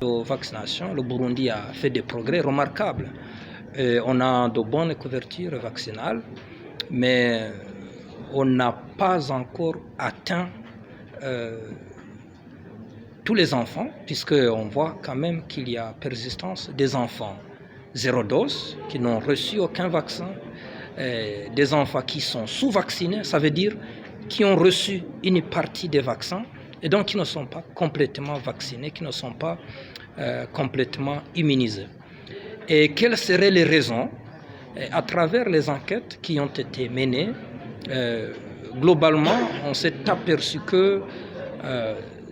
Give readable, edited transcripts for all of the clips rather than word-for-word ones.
Aux vaccinations, le Burundi a fait des progrès remarquables. On a de bonnes couvertures vaccinales, mais on n'a pas encore atteint tous les enfants, puisqu'on voit quand même qu'il y a persistance des enfants zéro dose, qui n'ont reçu aucun vaccin, des enfants qui sont sous-vaccinés, ça veut dire qui ont reçu une partie des vaccins et donc qui ne sont pas complètement vaccinés, qui ne sont pas complètement immunisés. Et quelles seraient les raisons? À travers les enquêtes qui ont été menées, globalement, on s'est aperçu que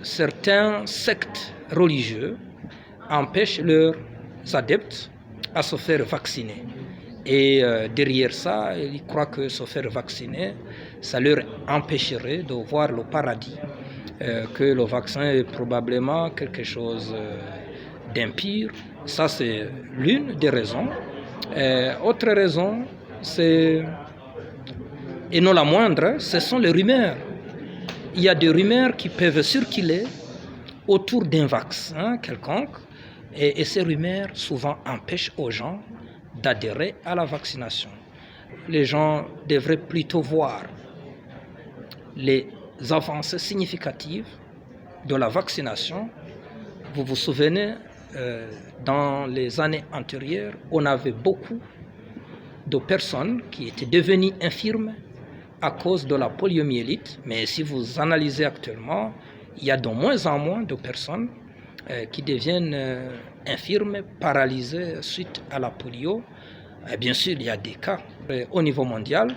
certains sectes religieux empêchent leurs adeptes à se faire vacciner. Et derrière ça, ils croient que se faire vacciner, ça leur empêcherait de voir le paradis, que le vaccin est probablement quelque chose d'impur. Ça, c'est l'une des raisons. Autre raison, c'est, et non la moindre, ce sont les rumeurs. Il y a des rumeurs qui peuvent circuler autour d'un vaccin quelconque, et ces rumeurs souvent empêchent aux gens d'adhérer à la vaccination. Les gens devraient plutôt voir les avancées significatives de la vaccination. Vous vous souvenez, dans les années antérieures, on avait beaucoup de personnes qui étaient devenues infirmes à cause de la poliomyélite, mais si vous analysez actuellement, il y a de moins en moins de personnes qui deviennent infirmes, paralysées suite à la polio. Bien sûr, il y a des cas au niveau mondial.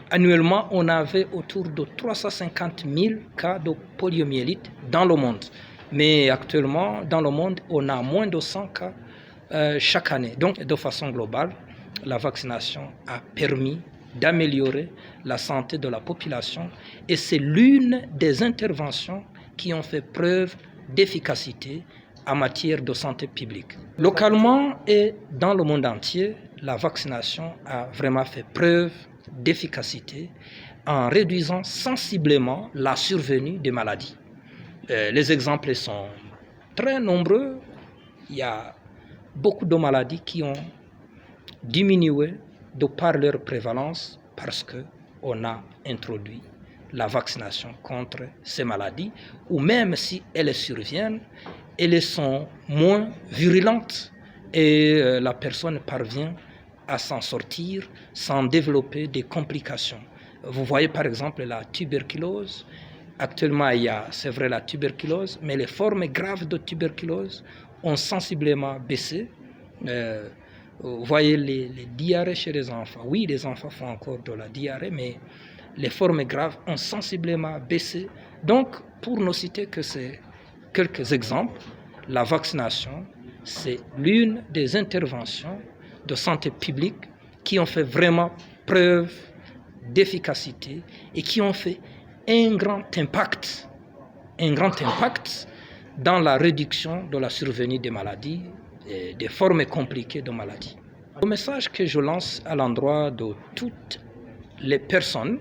Annuellement, on avait autour de 350 000 cas de poliomyélite dans le monde. Mais actuellement, dans le monde, on a moins de 100 cas chaque année. Donc, de façon globale, la vaccination a permis d'améliorer la santé de la population et c'est l'une des interventions qui ont fait preuve d'efficacité en matière de santé publique. Localement et dans le monde entier, la vaccination a vraiment fait preuve d'efficacité en réduisant sensiblement la survenue des maladies. Les exemples sont très nombreux. Il y a beaucoup de maladies qui ont diminué de par leur prévalence parce qu'on a introduit la vaccination contre ces maladies, ou même si elles surviennent, elles sont moins virulentes et la personne parvient à s'en sortir sans développer des complications. Vous voyez par exemple la tuberculose. Actuellement, il y a, c'est vrai, la tuberculose, mais les formes graves de tuberculose ont sensiblement baissé. Vous voyez les diarrhées chez les enfants. Oui, les enfants font encore de la diarrhée, mais les formes graves ont sensiblement baissé. Donc, pour ne citer que ces quelques exemples, la vaccination, c'est l'une des interventions de santé publique qui ont fait vraiment preuve d'efficacité et qui ont fait un grand impact dans la réduction de la survenue des maladies et des formes compliquées de maladies. Le message que je lance à l'endroit de toutes les personnes,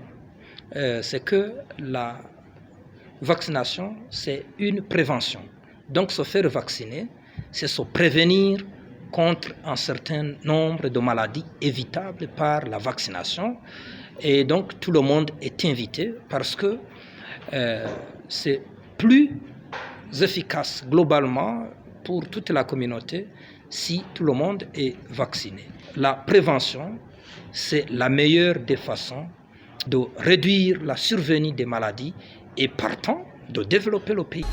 c'est que la vaccination, c'est une prévention. Donc, se faire vacciner, c'est se prévenir contre un certain nombre de maladies évitables par la vaccination. Et donc, tout le monde est invité parce que c'est plus efficace globalement pour toute la communauté si tout le monde est vacciné. La prévention, c'est la meilleure des façons de réduire la survenue des maladies et partant de développer le pays.